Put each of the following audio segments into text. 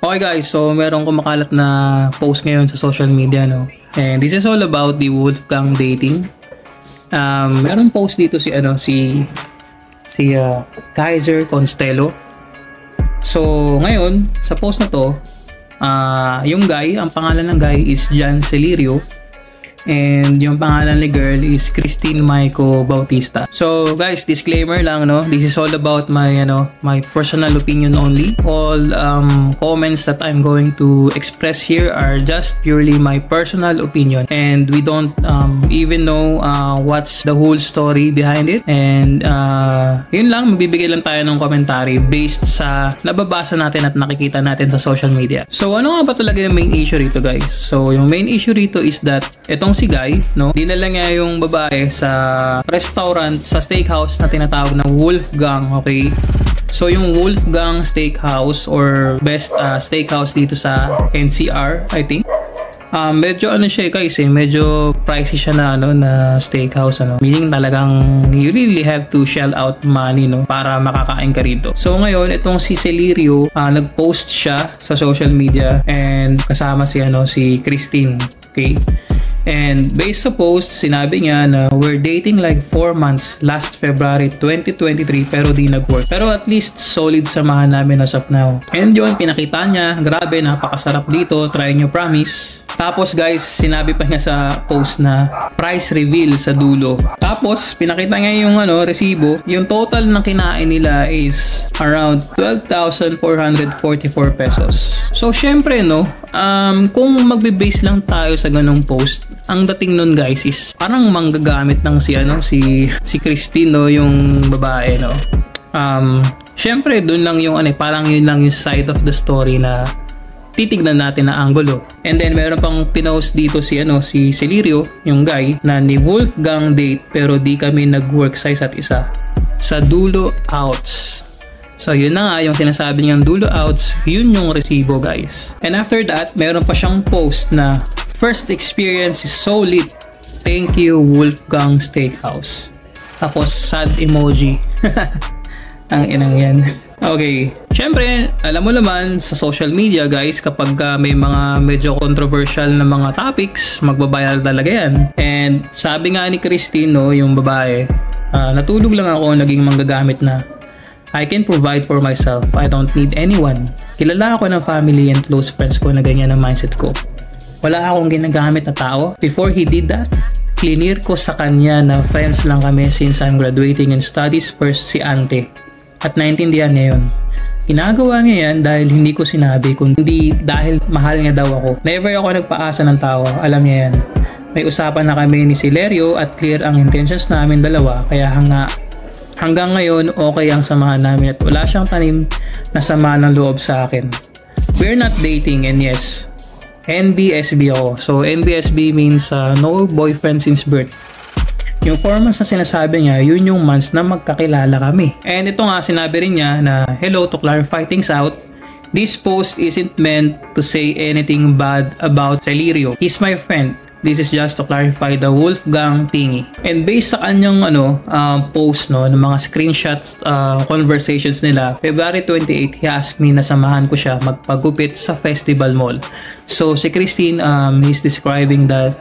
Okay guys, so meron kumakalat na post ngayon sa social media, no? And this is all about the Wolfgang dating. Meron post dito si Kaiser Constello. So ngayon, sa post na to, yung guy, ang pangalan ng guy is Jan Celirio. And yung pangalan ni girl is Christine Maico Bautista. So guys, disclaimer lang, no? This is all about my my personal opinion only. All comments that I'm going to express here are just purely my personal opinion, and we don't even know what's the whole story behind it. And yun lang, magbibigay lang tayo ng commentary based sa nababasa natin at nakikita natin sa social media. So ano nga ba talaga yung main issue rito, guys? So yung main issue rito is that etong si guy, no, dinala niya yung babae sa restaurant, sa steakhouse na tinatawag na Wolfgang, okay? So yung Wolfgang Steakhouse or best steakhouse dito sa NCR, I think. Medyo siya guys, medyo pricey siya na na steakhouse, meaning talagang you really have to shell out money, no, para makakain ka rito. So ngayon itong si Celirio, nag-post siya sa social media and kasama si Christine, okay? And based sa post, sinabi niya na we're dating like 4 months last February 2023 pero di nag-work. Pero at least solid samahan namin as of now. And yun, pinakita niya, grabe, napakasarap dito, try nyo, promise. Tapos guys, sinabi pa niya sa post na price reveal sa dulo. Tapos pinakita niya yung resibo. Yung total na kinain nila is around 12,444 pesos. So syempre kung magbe-base lang tayo sa ganung post, ang dating nun guys is parang manggagamit ng si Christine, yung babae, syempre dun lang yung parang yun lang yung side of the story na titignan natin na angulo. And then meron pang pinost dito si Celirio, yung guy, na ni Wolfgang date pero di kami nag-work sa isa't isa. Sa dulo outs. So yun na nga yung sinasabi niyang dulo outs, yun yung resibo guys. And after that, meron pa siyang post na first experience is so lit. Thank you Wolfgang Steakhouse. Tapos sad emoji. Ang inang yan. Okay, syempre, alam mo naman sa social media guys, kapag may mga medyo controversial na mga topics, magbabayal talaga yan. And sabi nga ni Christine, yung babae, natulog lang ako, naging manggagamit na. I can provide for myself, I don't need anyone. Kilala ako ng family and close friends ko na ganyan ang mindset ko. Wala akong ginagamit na tao. Before he did that, clear ko sa kanya na friends lang kami since I'm graduating in studies first si Ante. At naintindihan niya yun. Ginagawa niya yan dahil hindi ko sinabi, kundi dahil mahal niya daw ako. Never ako nagpaasa ng tao, alam niya yan. May usapan na kami ni Celirio at clear ang intentions namin dalawa, kaya hanggang ngayon okay ang samahan namin at wala siyang tanim na sama ng loob sa akin. We're not dating, and yes, NBSB ako. So NBSB means no boyfriend since birth. Yung 4 months na sinasabi niya, yun yung months na magkakilala kami. And ito nga, sinabi rin niya na, hello, to clarify things out, this post isn't meant to say anything bad about Celirio. He's my friend. This is just to clarify the Wolfgang thingy. And based sa kanyang post, ng mga screenshots, conversations nila, February 28, he asked me na samahan ko siya magpagupit sa Festival Mall. So si Christine, he's describing that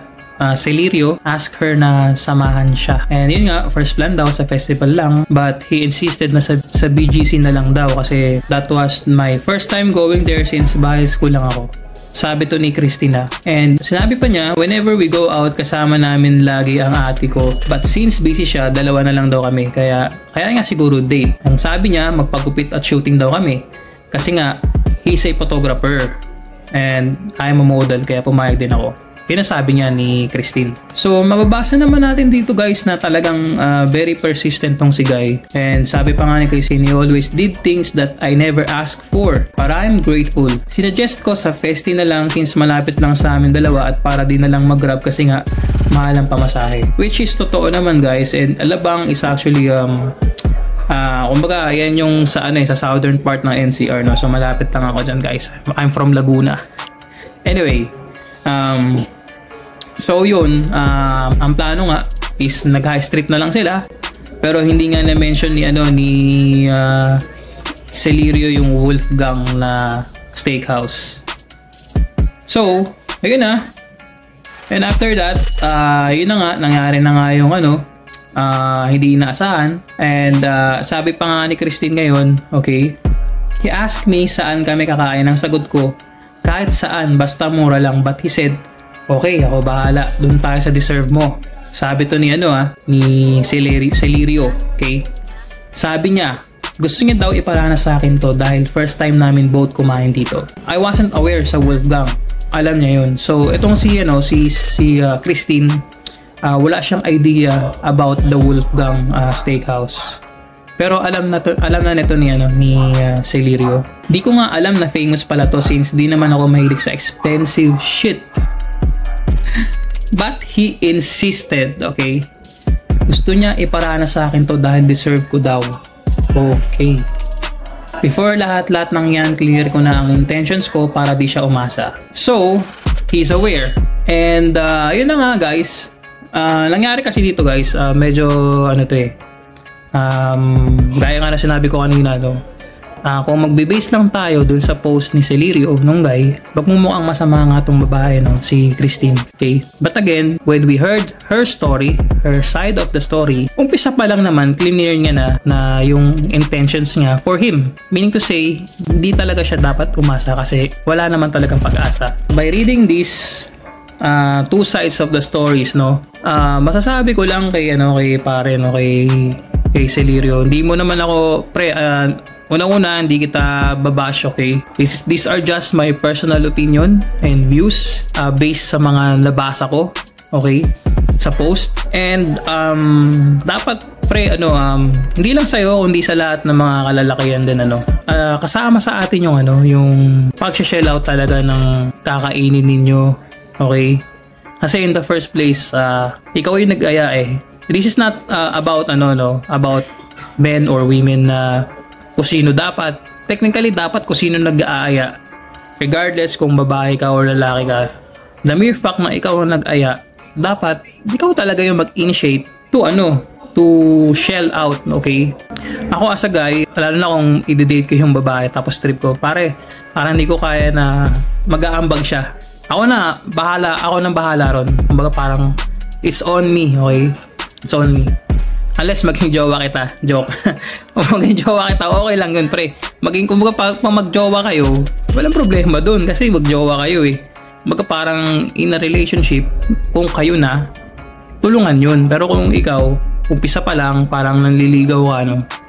Celirio asked her na samahan siya. And yun nga, first plan daw sa festival lang, but he insisted na sa BGC na lang daw kasi that was my first time going there since high school lang ako. Sabi to ni Christina. And sinabi pa niya, whenever we go out, kasama namin lagi ang ate ko. But since busy siya, dalawa na lang daw kami. Kaya nga siguro date. Ang sabi niya, magpagupit at shooting daw kami. Kasi nga, he's a photographer. And I'm a model, kaya pumayag din ako. Pinasabi niya ni Christine. So mababasa naman natin dito guys na talagang very persistent tong si Guy. And sabi pa nga ni Christine, he always did things that I never asked for. Para I'm grateful. Sinuggest ko sa festi na lang since malapit lang sa amin dalawa at para di na lang mag-grab kasi nga mahal ang pamasahe. Which is totoo naman guys, and Alabang is actually kumbaga yan yung sa sa southern part ng NCR, no? So malapit lang ako dyan guys. I'm from Laguna. Anyway, so yun, ang plano nga is nag-high street na lang sila, pero hindi nga na-mention ni Celirio yung Wolfgang na Steakhouse. So, ayun na. And after that, yun na nga, nangyari na nga yung hindi inaasahan. And sabi pa nga ni Christine ngayon, okay, he asked me saan kami kakain. Ang sagot ko, kahit saan, basta mura lang. But he said, okay, ako bahala. Doon tayo sa deserve mo. Sabi to ni ni Celerio, okay? Sabi niya, gusto niya daw iparana sa akin to dahil first time namin both kumain dito. I wasn't aware sa Wolfgang. Alam niya yun. So, itong si Christine, wala siyang idea about the Wolfgang Steakhouse. Pero alam na nito ni Celerio. Di ko nga alam na famous pala to since di naman ako mahilig sa expensive shit. But he insisted, okay? Gusto niya iparana sa akin to dahil deserve ko daw. Okay. Before lahat ng yan, clear ko na ang intentions ko para di siya umasa. So, he's aware. And, yun na nga guys. Nangyari kasi dito guys, medyo gaya nga na sinabi ko kanina, kung magbe-base lang tayo dun sa post ni Celerio nung guy, mukhang masama nga tong babae, si Christine, okay? But again, when we heard her story, her side of the story, umpisa pa lang naman, clear niya na yung intentions niya for him. Meaning to say, hindi talaga siya dapat umasa kasi wala naman talagang pag-asa. By reading this two sides of the stories, masasabi ko lang kay pare, kay Celerio, hindi mo naman ako una-una, hindi kita babash, okay? These are just my personal opinion and views based sa mga nabasa ko, okay? Sa post. And dapat hindi lang sa'yo kundi sa lahat ng mga kalalakihan din kasama sa atin yung pag-shell out talaga ng kakainin ninyo, okay? Kasi in the first place, ikaw yung nag-aya eh. This is not about about men or women na kung sino dapat. Technically, dapat kung sino nag-aaya. Regardless kung babae ka or lalaki ka. The mere fact na ikaw ang nag-aya, dapat ikaw talaga yung mag-initiate to shell out, okay? Ako as a guy, lalo na kung i-date ko yung babae tapos trip ko, parang hindi ko kaya na mag-aambag siya. Ako nang bahala ron. Kumbaga parang it's on me, okay? It's on me. Unless maging jowa kita. Joke. Kung maging jowa kita, okay lang yun, pre. Kumbaga pag mag-jowa kayo, walang problema dun kasi mag-jowa kayo eh. Kumbaga parang in a relationship, kung kayo na, tulungan yun. Pero kung ikaw, umpisa pa lang, parang nanliligaw ka,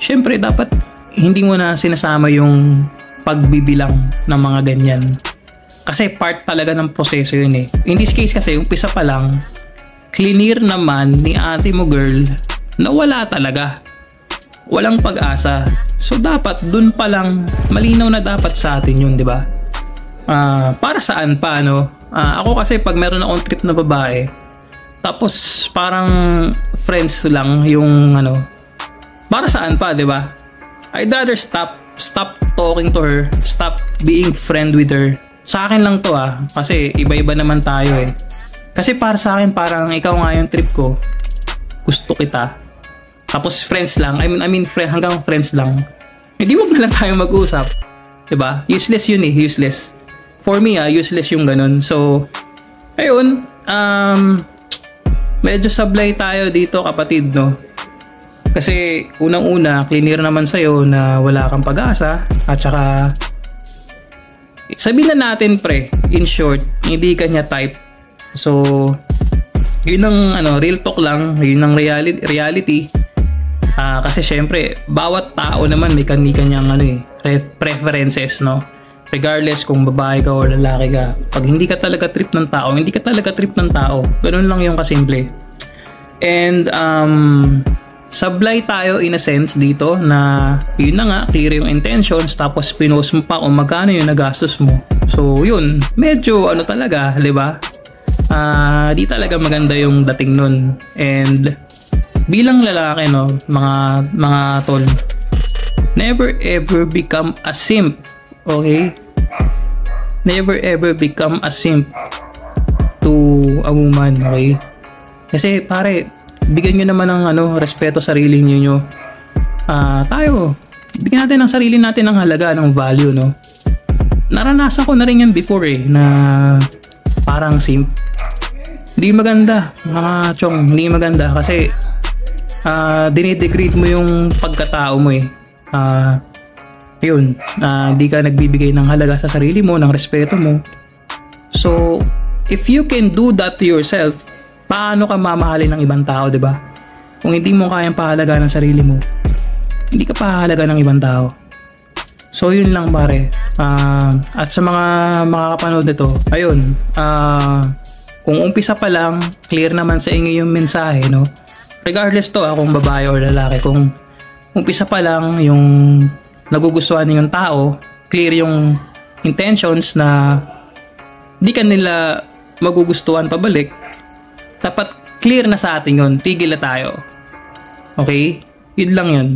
syempre dapat hindi mo na sinasama yung pagbibilang ng mga ganyan. Kasi part talaga ng proseso yun eh. In this case kasi, umpisa pa lang, clear naman ni ate mo girl, na wala talaga. Walang pag-asa. So dapat dun pa lang malinaw na dapat sa atin yun, di ba? Para saan pa ako kasi pag meron akong trip na babae, tapos parang friends lang yung para saan pa, di ba? I'd rather stop talking to her, stop being friend with her. Sa akin lang to kasi iba-iba naman tayo eh. Kasi para sa akin parang ikaw nga yung trip ko, gusto kita. Tapos friends lang, hanggang friends lang. Hindi mo na lang tayo mag-usap. Diba? Useless yun eh, useless. For me useless yung ganun. So, ayun, medyo sablay tayo dito kapatid, Kasi unang-una, clear naman sa'yo na wala kang pag-asa. At saka, sabihin na natin pre, in short, hindi ka niya type. So, yun ang real talk lang, yun ang reality. Kasi syempre, bawat tao naman may kanya-kanyang preferences, regardless kung babae ka o lalaki ka. Pag hindi ka talaga trip ng tao, hindi ka talaga trip ng tao. Ganun lang yung kasimple. And sablay tayo in a sense dito na yun na nga, clear yung intentions, tapos pinost mo pa kung magkano yung nagastos mo. So yun, medyo talaga, di ba? Di talaga maganda yung dating nun. And bilang lalaki, mga tol, never ever become a simp, okay? Never ever become a simp to a woman, okay? Kasi pare, bigyan nyo naman ng respeto sa sarili nyo. Tayo, bigyan natin ng sarili natin ng halaga, ng value, naranasan ko na rin yan before na parang hindi maganda mga chong, hindi maganda kasi dinidegrade mo yung pagkatao mo yun, hindi ka nagbibigay ng halaga sa sarili mo, ng respeto mo. So if you can do that to yourself, paano ka mamahalin ng ibang tao, diba? Kung hindi mo kayang pahalaga ng sarili mo, hindi ka pahalaga ng ibang tao. So yun lang pare. At sa mga makakapanood nito, ayun, kung umpisa pa lang, clear naman sa inyo yung mensahe, no? Regardless to kung babae or lalaki, kung umpisa pa lang yung nagugustuhan ng tao, clear yung intentions na di ka nila magugustuhan pabalik, dapat clear na sa atin yun, tigil na tayo. Okay? Yun lang yun.